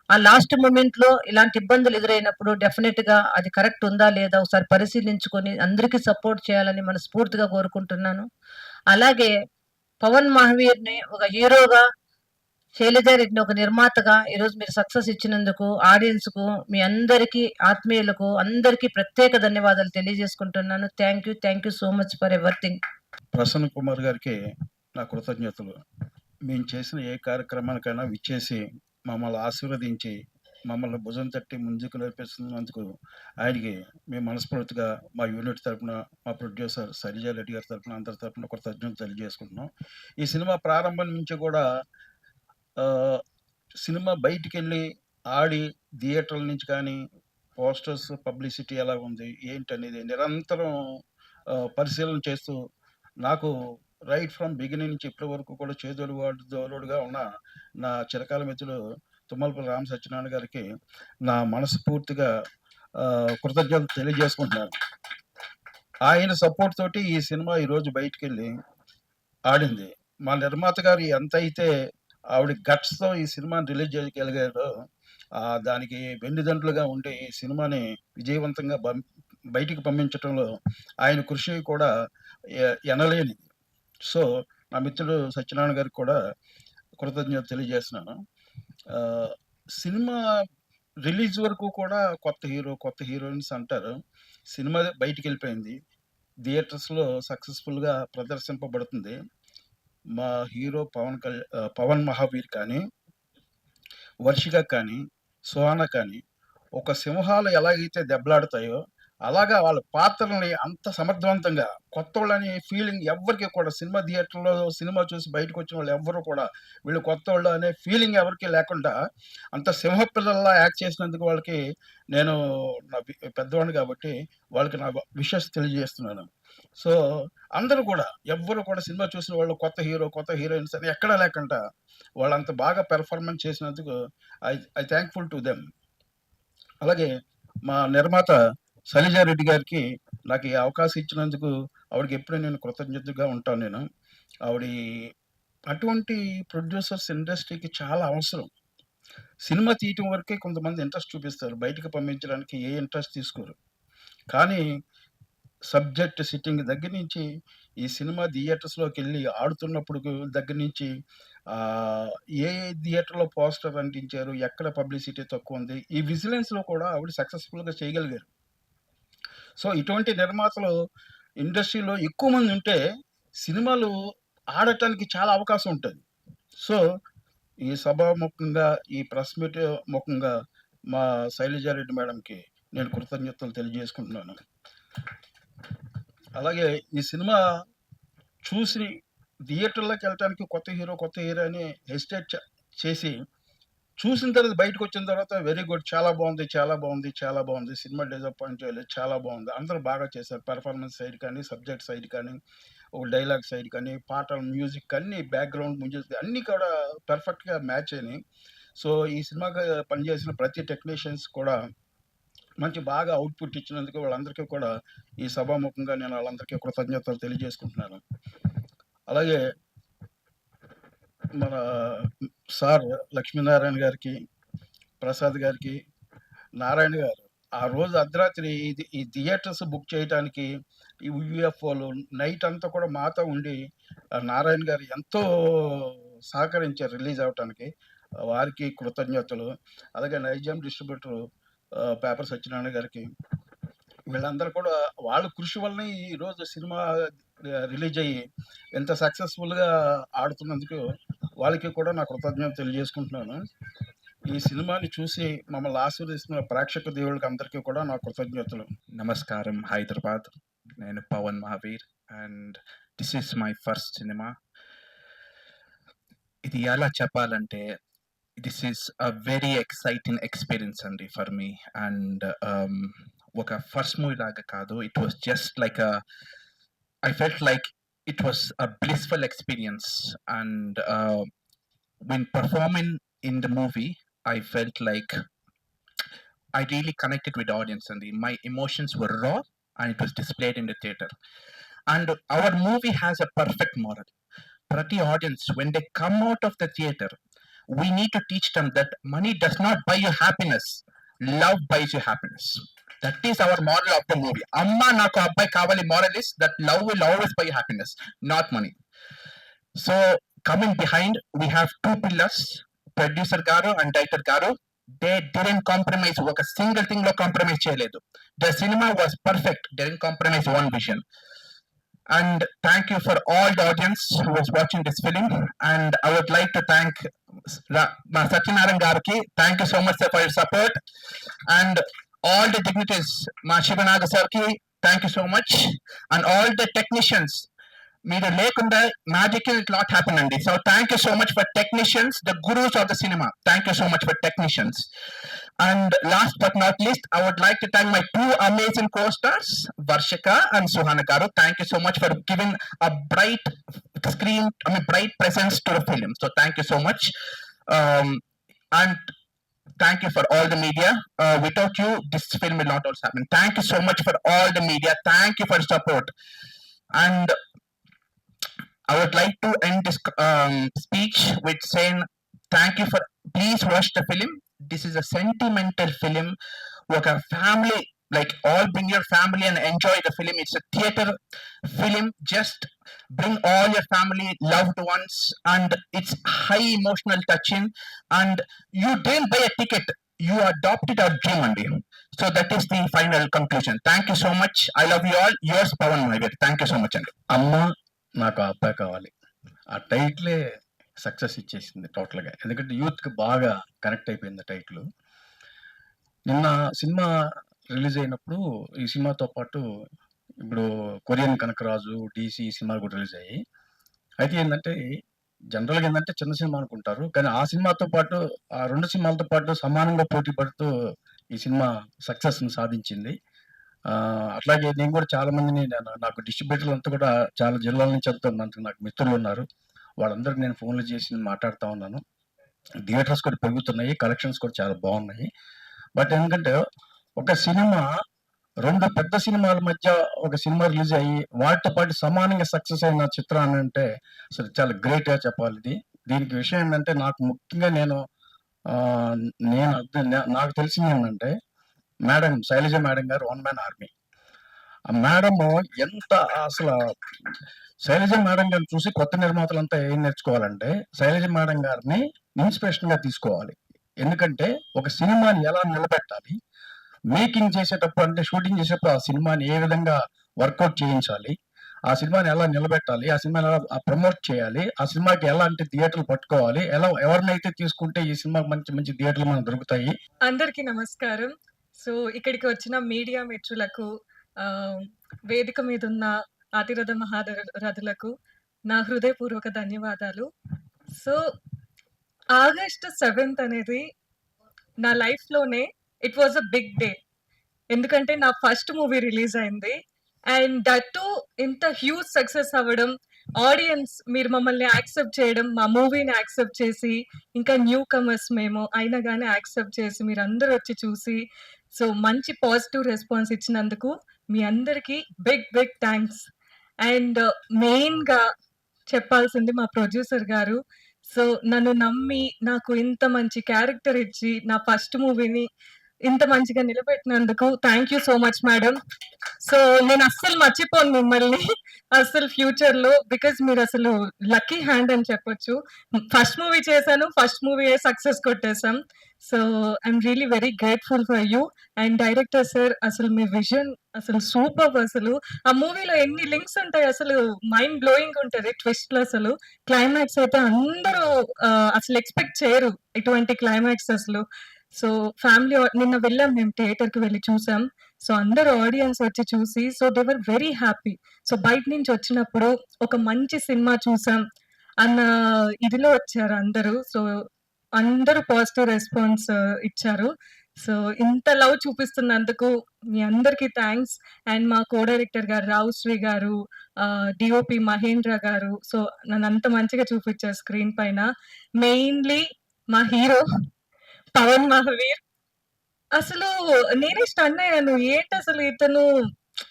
S2: ఆ లాస్ట్ మొమెంట్‌లో ఇలాంటి ఇబ్బందులు ఎదురైనప్పుడు డెఫినిట్‌గా అది కరెక్ట్ ఉందా లేదా ఒకసారి పరిశీలించుకొని అందరికీ సపోర్ట్ చేయాలని మనస్ఫూర్తిగా కోరుకుంటున్నాను. అలాగే పవన్ మహావీర్‌ని ఒక హీరోగా శైలజారెడ్డిని ఒక నిర్మాతగా ఈరోజు మీరు సక్సెస్ ఇచ్చినందుకు ఆడియన్స్‌కు, మీ అందరికీ ఆత్మీయులకు అందరికీ ప్రత్యేక ధన్యవాదాలు తెలియజేసుకుంటున్నాను. Thank you so much for everything.
S3: Prasanna Kumar గారికి నా కృతజ్ఞతలు. మేము చేసిన ఏ కార్యక్రమానికైనా విచ్చేసి మమ్మల్ని ఆశీర్వదించి మమ్మల్ని భుజం తట్టి ముందుకు నడిపిస్తున్నందుకు ఆయనకి మేము మనస్ఫూర్తిగా మా యూనిట్ తరపున, మా ప్రొడ్యూసర్ శైలజా రెడ్డి గారి తరపున, అందరి తరపున కృతజ్ఞతలు తెలియజేసుకుంటున్నాం. ఈ సినిమా ప్రారంభం నుంచి కూడా సినిమా బయటికెళ్ళి ఆడి థియేటర్ల నుంచి కానీ పోస్టర్స్ పబ్లిసిటీ ఎలా ఉంది ఏంటనేది నిరంతరం పరిశీలన చేస్తూ నాకు రైట్ ఫ్రమ్ బిగినింగ్ నుంచి ఇప్పటి వరకు కూడా చేదోడుగా ఉన్న నా చిరకాల మిత్రుడు తుమ్మలపల్లి రామ సత్యనారాయణ గారికి నా మనస్ఫూర్తిగా కృతజ్ఞతలు తెలియజేసుకుంటున్నాను. ఆయన సపోర్ట్ తోటి ఈ సినిమా ఈరోజు బయటికెళ్ళి ఆడింది. మా నిర్మాత గారు ఎంత అయితే ఆవిడ గట్స్‌తో ఈ సినిమాని రిలీజ్ చేయగలిగారో దానికి వెన్నుదండ్లుగా ఉండి ఈ సినిమాని విజయవంతంగా బయటికి పంపించటంలో ఆయన కృషి కూడా ఎనలేనిది. సో, నా మిత్రుడు సత్యనారాయణ గారికి కూడా కృతజ్ఞతలు తెలియజేస్తున్నాను. సినిమా రిలీజ్ వరకు కూడా కొత్త హీరో, కొత్త హీరోయిన్స్ అంటారు. సినిమా బయటికెళ్ళిపోయింది. థియేటర్స్‌లో సక్సెస్‌ఫుల్‌గా ప్రదర్శింపబడుతుంది. మా హీరో పవన్ మహావీర్ కానీ, వర్షిక కానీ, సుహాన కానీ ఒక సింహాలు ఎలాగైతే దెబ్బలాడతాయో అలాగా వాళ్ళ పాత్రల్ని అంత సమర్థవంతంగా కొత్తోళ్ళని ఫీలింగ్ ఎవ్వరికీ కూడా సినిమా థియేటర్‌లో సినిమా చూసి బయటకొచ్చిన వాళ్ళు ఎవ్వరు కూడా వీళ్ళు కొత్తోళ్ళు అనే ఫీలింగ్ ఎవరికీ లేకుండా అంత సింహ పిల్లల్లా యాక్ట్ చేసినందుకు వాళ్ళకి నేను పెద్దవాడిని కాబట్టి వాళ్ళకి నా విషెస్ తెలియజేస్తున్నాను. సో, అందరూ కూడా ఎవ్వరు కూడా సినిమా చూసిన వాళ్ళు కొత్త హీరో, కొత్త హీరోయిన్స్ అని ఎక్కడా లేకుండా వాళ్ళంత బాగా పెర్ఫార్మన్స్ చేసినందుకు ఐ థాంక్‌ఫుల్ టు దెమ్. అలాగే మా నిర్మాత శైలజా రెడ్డి గారికి నాకు ఈ అవకాశం ఇచ్చినందుకు ఆవిడకి ఎప్పుడూ నేను కృతజ్ఞతగా ఉంటాను నేను. అటువంటి ప్రొడ్యూసర్స్ ఇండస్ట్రీకి చాలా అవసరం. సినిమా తీయటం వరకే కొంతమంది ఇంట్రెస్ట్ చూపిస్తారు. బయటకి పంపించడానికి ఏ ఇంట్రెస్ట్ తీసుకోరు. కానీ సబ్జెక్ట్ సిట్టింగ్ దగ్గర నుంచి ఈ సినిమా థియేటర్స్‌లోకెళ్ళి ఆడుతున్నప్పుడు దగ్గర నుంచి ఏ థియేటర్‌లో పోస్టర్ అంటించారు, ఎక్కడ పబ్లిసిటీ తక్కువుంది, ఈ విజిలెన్స్‌లో కూడా ఆవిడ సక్సెస్‌ఫుల్‌గా చేయగలిగారు. సో, ఇటువంటి నిర్మాతలు ఇండస్ట్రీలో ఎక్కువ మంది ఉంటే సినిమాలు ఆడటానికి చాలా అవకాశం ఉంటది. సో, ఈ సభాముఖంగా, ఈ ప్రెస్ మీట్ ముఖంగా మా శైలజా రెడ్డి మేడంకి నేను కృతజ్ఞతలు తెలియజేసుకుంటున్నాను. అలాగే ఈ సినిమా చూసి థియేటర్‌లోకెళ్ళటానికి కొత్త హీరో, కొత్త హీరో అని హెసిటేట్ చేసి చూసిన తర్వాత బయటకొచ్చిన తర్వాత వెరీ గుడ్. చాలా బావుంది, చాలా బావుంది, చాలా బావుంది. సినిమా డిసప్పాయింట్ చేయలేదు. చాలా బావుంది. అందరూ బాగా చేశారు. పెర్ఫార్మన్స్ సైడ్ కానీ, సబ్జెక్ట్ సైడ్ కానీ, ఒక డైలాగ్ సైడ్ కానీ, పాటలు, మ్యూజిక్ అన్నీ బ్యాక్‌గ్రౌండ్ మ్యూజిక్ అన్నీ కూడా పర్ఫెక్ట్‌గా మ్యాచ్ అయినాయి. సో, ఈ సినిమాకి పనిచేసిన ప్రతి టెక్నీషియన్స్ కూడా మంచి బాగా అవుట్‌పుట్ ఇచ్చినందుకు వాళ్ళందరికీ కూడా ఈ సభాముఖంగా నేను వాళ్ళందరికీ కృతజ్ఞతలు తెలియజేసుకుంటున్నాను. అలాగే మన సార్ లక్ష్మీనారాయణ గారికి, ప్రసాద్ గారికి, నారాయణ గారు ఆ రోజు అర్ధరాత్రి ఈ థియేటర్స్ బుక్ చేయటానికి ఈ యూఎఫ్ఓలు నైట్ అంతా కూడా మాతో ఉండి నారాయణ గారు ఎంతో సహకరించారు రిలీజ్ అవ్వటానికి. వారికి కృతజ్ఞతలు. అలాగే నైజాం డిస్ట్రిబ్యూటర్ పేపర్ సత్యనారాయణ గారికి వీళ్ళందరూ కూడా వాళ్ళ కృషి వల్లనే ఈరోజు సినిమా రిలీజ్ అయ్యి ఎంత సక్సెస్‌ఫుల్‌గా ఆడుతున్నందుకు వాళ్ళకి కూడా నా కృతజ్ఞతలు తెలియజేసుకుంటున్నాను. ఈ సినిమాని చూసి మమ్మల్ని ఆశీర్వదిస్తున్న ప్రేక్షక దేవుళ్ళకి అందరికీ కూడా నా కృతజ్ఞతలు.
S4: నమస్కారం హైదరాబాద్. నేను Pawan Mahavir and this is my first cinema. ఇది ఎలా చెప్పాలంటే this is a very exciting experience అండి ఫర్ మీ. అండ్ ఒక ఫస్ట్ మూవీ లాగా కాదు. It was just like I felt like it was a blissful experience. And when performing in the movie, I felt like I really connected with the audience, and my emotions were raw, and it was displayed in the theater. And our movie has a perfect moral. Prati audience, when they come out of the theater, we need to teach them that money does not buy you happiness. Love buys you happiness. That is our moral of the movie. Amma naku abbai kavali moral is that love will always buy you happiness, not money. So coming behind, we have two pillars, producer garu and director garu. They didn't compromise ఒక single thing లో compromise చేయలేదు. The cinema was perfect, didn't compromise one vision. And thank you for all the audience who was watching this film. And I would like to thank మా సత్యనారాయణ గారికి, thank you so much sir for your support. And all the dignitaries, మా శివనాగ సార్కి thank you so much. And all the technicians, మీరు లేకుండా magic it not happen అండి. So thank you so much for technicians, the gurus of the cinema. Thank you so much for technicians. And last but not least, I would like to thank my two amazing co stars, Varshika and Suhana garu. Thank you so much for giving a bright screen, bright presence to the film. So thank you so much. And thank you for all the media. Without you, this film will not also happen. Thank you so much for all the media. Thank you for support. And I would like to end this speech with saying thank you for, please watch the film. This is a sentimental film. Like a family, like all bring your family and enjoy the film. It's a theater film. Just bring all your family, loved ones, and it's high emotional touching. And you didn't buy a ticket. You adopted our dream, Andy. So that is the final conclusion. Thank you so much. I love you all. Yours, Pawan Mahir. Thank you so much, Andy.
S3: అమ్మ నాకు ఆ అబ్బాయి కావాలి, ఆ టైటిలే success ఇచ్చేసింది టోటల్గా. ఎందుకంటే యూత్కి బాగా కనెక్ట్ అయిపోయింది టైటిల్. నిన్న సినిమా రిలీజ్ అయినప్పుడు ఈ సినిమాతో పాటు ఇప్పుడు కొరియన్ కనకరాజు, డీసీ సినిమాలు కూడా రిలీజ్ అయ్యాయి. అయితే ఏంటంటే జనరల్గా ఏంటంటే చిన్న సినిమా అనుకుంటారు, కానీ ఆ సినిమాతో పాటు ఆ రెండు సినిమాలతో పాటు సమానంగా పోటీ పడుతూ ఈ సినిమా సక్సెస్ని సాధించింది. అట్లాగే నేను కూడా చాలా మందిని, నాకు డిస్ట్రిబ్యూటర్లు అంతా కూడా చాలా జిల్లాల నుంచి వెళ్తున్నందుకు నాకు మిత్రులు ఉన్నారు, వాళ్ళందరికీ నేను ఫోన్లు చేసి మాట్లాడుతూ ఉన్నాను. థియేటర్స్ కూడా పెరుగుతున్నాయి, కలెక్షన్స్ కూడా చాలా బాగున్నాయి. బట్ ఎందుకంటే ఒక సినిమా, రెండు పెద్ద సినిమాల మధ్య ఒక సినిమా రిలీజ్ అయ్యి వాటితో పాటు సమానంగా సక్సెస్ అయిన చిత్రం అంటే అసలు చాలా గ్రేట్గా చెప్పాలి. దీనికి విషయం ఏంటంటే నాకు ముఖ్యంగా నాకు తెలిసింది ఏంటంటే మేడం శైలజ మేడం గారు వన్ మ్యాన్ ఆర్మీ. ఆ మేడము ఎంత అసలు శైలజ మేడం గారిని చూసి కొత్త నిర్మాతలంతా ఏం నేర్చుకోవాలంటే శైలజ మేడం గారిని ఇన్స్పిరేషన్ గా తీసుకోవాలి. ఎందుకంటే ఒక సినిమాని ఎలా నిలబెట్టాలి, మేకింగ్ చేసేటప్పుడు అంటే షూటింగ్ చేసేటప్పుడు ఆ సినిమాని ఏ విధంగా వర్కౌట్ చేయించాలి, ఆ సినిమాని ఎలా నిలబెట్టాలి, ఆ సినిమాని ఎలా ప్రమోట్ చేయాలి, ఆ సినిమాకి ఎలాంటి థియేటర్లు పట్టుకోవాలి, ఎవరినైతే తీసుకుంటే ఈ సినిమాకి మంచి మంచి థియేటర్లు మనకు దొరుకుతాయి.
S5: అందరికీ నమస్కారం. సో ఇక్కడికి వచ్చిన మీడియా మిత్రులకు, వేదిక మీద ఉన్న అతిరథ మహారథులకు నా హృదయపూర్వక ధన్యవాదాలు. సో ఆగస్ట్ 7th అనేది నా లైఫ్లోనే it was a big day. ఎందుకంటే నా ఫస్ట్ మూవీ రిలీజ్ అయింది, అండ్ దట్ టు ఇంత హ్యూజ్ సక్సెస్ అవ్వడం, ఆడియన్స్ మీరు మమ్మల్ని యాక్సెప్ట్ చేయడం, మా మూవీని యాక్సెప్ట్ చేసి, ఇంకా న్యూ కమర్స్ మేము అయినా కానీ యాక్సెప్ట్ చేసి మీరు అందరూ వచ్చి చూసి, సో మంచి పాజిటివ్ రెస్పాన్స్ ఇచ్చినందుకు మీ అందరికీ బిగ్ బిగ్ థ్యాంక్స్. అండ్ మెయిన్గా చెప్పాల్సింది మా ప్రొడ్యూసర్ గారు. సో నన్ను నమ్మి నాకు ఇంత మంచి క్యారెక్టర్ ఇచ్చి నా ఫస్ట్ మూవీని ఇంత మంచిగా నిలబెట్టినందుకు thank you so much madam. So నేను అస్సలు మర్చిపోను మిమ్మల్ని అసలు ఫ్యూచర్ లో, బికాస్ మీరు అసలు లక్కీ హ్యాండ్ అని చెప్పొచ్చు. ఫస్ట్ మూవీ చేశాను, ఫస్ట్ మూవీ సక్సెస్ కొట్టేశాం. So I'm really very grateful for you. And director sir, అసలు మీ విజన్ అసలు సూపర్. అసలు ఆ మూవీలో ఎన్ని లింక్స్ ఉంటాయి, అసలు మైండ్ బ్లోయింగ్ ఉంటుంది. ట్విస్ట్లు అసలు క్లైమాక్స్ అయితే అందరూ అసలు ఎక్స్పెక్ట్ చేయరు ఇటువంటి క్లైమాక్స్ అసలు. సో ఫ్యామిలీ నిన్న వెళ్ళాం, మేము థియేటర్ కి వెళ్ళి చూసాం. సో అందరు ఆడియన్స్ వచ్చి చూసి, so they were very happy. So బయట నుంచి వచ్చినప్పుడు ఒక మంచి సినిమా చూసాం అన్న ఇదిలో వచ్చారు అందరూ. సో అందరూ పాజిటివ్ రెస్పాన్స్ ఇచ్చారు. సో ఇంత లవ్ చూపిస్తున్నందుకు మీ అందరికీ థ్యాంక్స్. అండ్ మా కో డైరెక్టర్ గారు రావుశ్రీ గారు, డిఓపి మహేంద్ర గారు, సో నన్ను అంత మంచిగా చూపించారు స్క్రీన్ పైన. మెయిన్లీ మా హీరో పవన్ మహావీర్, అసలు నేనే స్టన్ అయ్యాను. ఏంటి అసలు ఇతను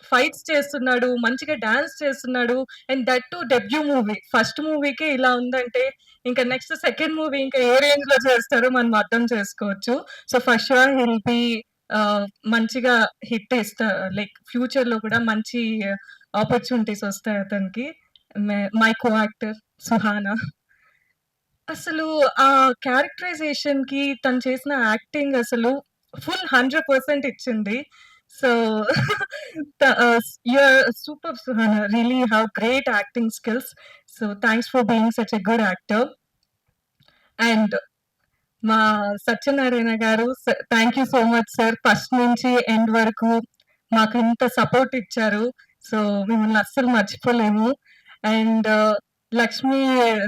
S5: ఫైట్స్ చేస్తున్నాడు, మంచిగా డాన్స్ చేస్తున్నాడు, and that too debut movie. First మూవీకే ఇలా ఉందంటే ఇంకా నెక్స్ట్ సెకండ్ మూవీ ఇంకా ఏ రేంజ్ లో చేస్తారో మనం అర్థం చేసుకోవచ్చు. So first sure hill B మంచిగా హిట్ ఇస్తా, లైక్ ఫ్యూచర్ లో కూడా మంచి ఆపర్చునిటీస్ వస్తాయి అతనికి. మై కో యాక్టర్ సుహానా, అసలు ఆ క్యారెక్టరైజేషన్‌కి తను చేసిన యాక్టింగ్ అసలు ఫుల్ 100% ఇచ్చింది. So you are super Suhana. Really have great acting skills. So thanks for being such a good actor. And మా Satyanarayana garu thank you so much sir. First నుంచి ఎండ్ వరకు మాకు ఇంత సపోర్ట్ ఇచ్చారు. సో మిమ్మల్ని అస్సలు మర్చిపోలేము. And Lakshmi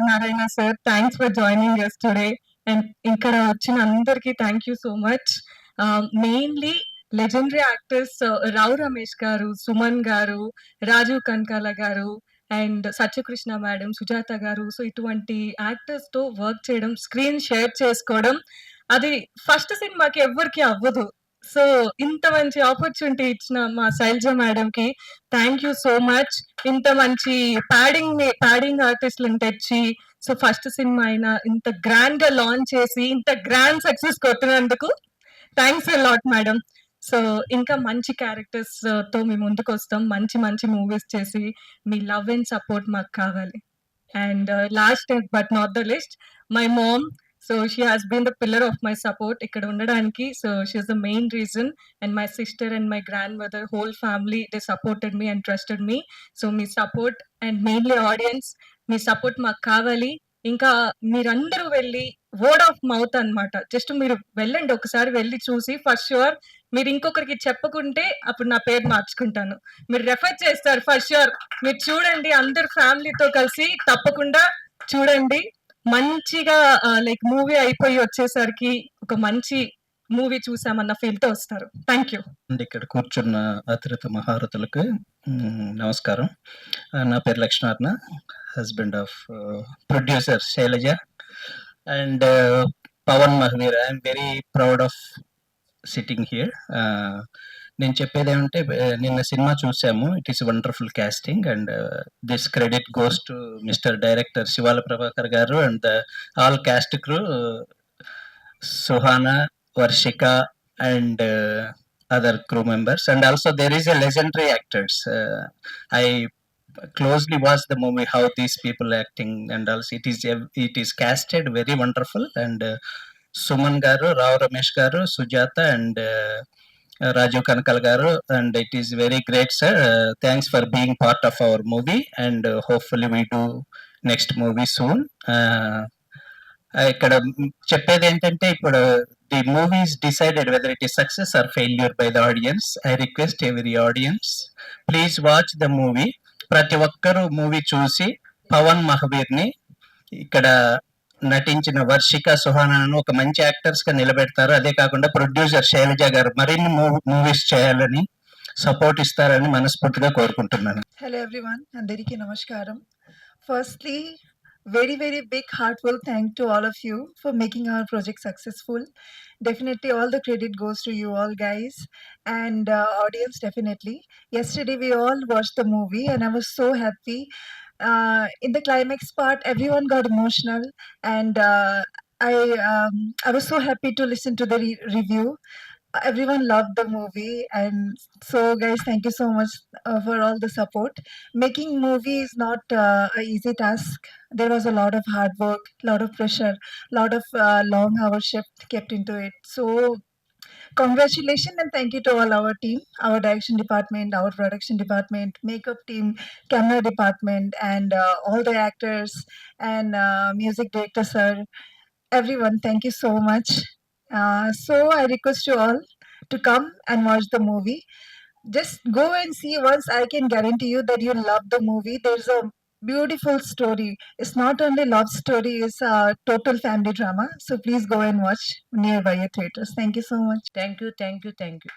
S5: Narayana sir thanks for joining us today. And ఇక్కడ వచ్చిన అందరికీ thank you so much. Mainly legendary actors Rao Ramesh garu, Suman గారు, రాజీవ్ కనకాల గారు అండ్ సత్యకృష్ణ మేడం, సుజాత గారు. సో ఇటువంటి యాక్టర్స్‌తో వర్క్ చేయడం, స్క్రీన్ షేర్ చేసుకోవడం అది ఫస్ట్ సినిమాకి ఎవ్వరికీ అవ్వదు. సో ఇంత మంచి ఆపర్చునిటీ ఇచ్చిన మా శైలజ మేడంకి థ్యాంక్ యూ సో మచ్. ఇంత మంచి ప్యాడింగ్ ఆర్టిస్ట్‌లని తెచ్చి సో ఫస్ట్ సినిమా అయినా ఇంత గ్రాండ్‌గా లాంచ్ చేసి ఇంత గ్రాండ్ సక్సెస్ కొట్టినందుకు thanks a lot madam. So ఇంకా మంచి క్యారెక్టర్స్‌తో మీ ముందుకొస్తాం. మంచి మంచి మూవీస్ చేసి మీ లవ్ అండ్ సపోర్ట్ మాకు కావాలి. And last but not the least my mom. So she has been the pillar of my support ఇక్కడ ఉండడానికి. So she is the main reason. And my sister and my grand mother whole family they supported me and trusted me. So మీ support and mainly audience మీ support మాకు కావాలి. ఇంకా మీరందరూ వెళ్ళి word of mouth అన్నమాట. జస్ట్ మీరు వెళ్ళండి, ఒకసారి వెళ్లి చూసి ఫర్ ష్యూర్ మీరు ఇంకొకరికి చెప్పకుంటే అప్పుడు నా పేరు మార్చుకుంటాను. మీరు రెఫర్ చేస్తారు ఫర్ ష్యూర్. మీరు చూడండి, అందరు ఫ్యామిలీతో కలిసి తప్పకుండా చూడండి. మంచిగా లైక్ మూవీ అయిపోయి వచ్చేసరికి ఒక మంచి మూవీ చూసామన్న ఫీల్‌తో వస్తారు. Thank you.
S3: అండ్ ఇక్కడ కూర్చున్న అతిరథ మహారథులకు నమస్కారం. నా పేరు Lakshminarayana, husband of producer Shailaja and Pavan Mahaveer. I'm very proud of sitting here. నేను చెప్పేది ఏమంటే, నిన్న సినిమా చూసాము. It is wonderful casting and this credit goes to mister director Shivala Prabhakar garu and all cast crew, Suhana, Varshika and other crew members, and also there is a legendary actors. I closely watched the movie how these people acting, and also it is casted very wonderful. And Suman garu, Rao Ramesh garu, Sujata and Raju Kanakal garu, and it is very great, sir. Thanks for being part of our movie, and hopefully we do next movie soon. ఇక్కడ చెప్పేది ఏంటంటే, ఇప్పుడు the movie is decided whether it is success or failure by the audience. I request every audience, please watch the movie. ప్రతి ఒక్కరూ movie చూసి పవన్ మహవీర్ని, ఇక్కడ నటించిన వర్షిక, సుహానాను ఒక మంచి యాక్టర్స్ గా నిలబెడతారు. అదే కాకుండా ప్రొడ్యూసర్ శైలజ గారు మరిన్ని మూవీస్ చేయాలని సపోర్ట్ ఇస్తారని మనస్ఫూర్తిగా కోరుకుంటున్నాను.
S6: Hello everyone, Andariki Namaskaram. Firstly, very big heartfelt thank to all of you for making our project successful. Definitely all the credit goes to you all guys and audience definitely. Yesterday we all watched the movie and I was so happy. In the climax part everyone got emotional and I was so happy to listen to the review. Everyone loved the movie, and so guys thank you so much for all the support. Making movie is not a easy task. There was a lot of hard work, lot of pressure, lot of long hour shift kept into it. So congratulations and thank you to all our team, our direction department, our production department, makeup team, camera department, and all the actors and music director sir, everyone thank you so much. So I request you all to come and watch the movie. Just go and see once. I can guarantee you that you'll love the movie. There's a beautiful story. It's not only love story, it's a total family drama. So please go and watch nearby your theaters. Thank you so much.
S2: Thank you.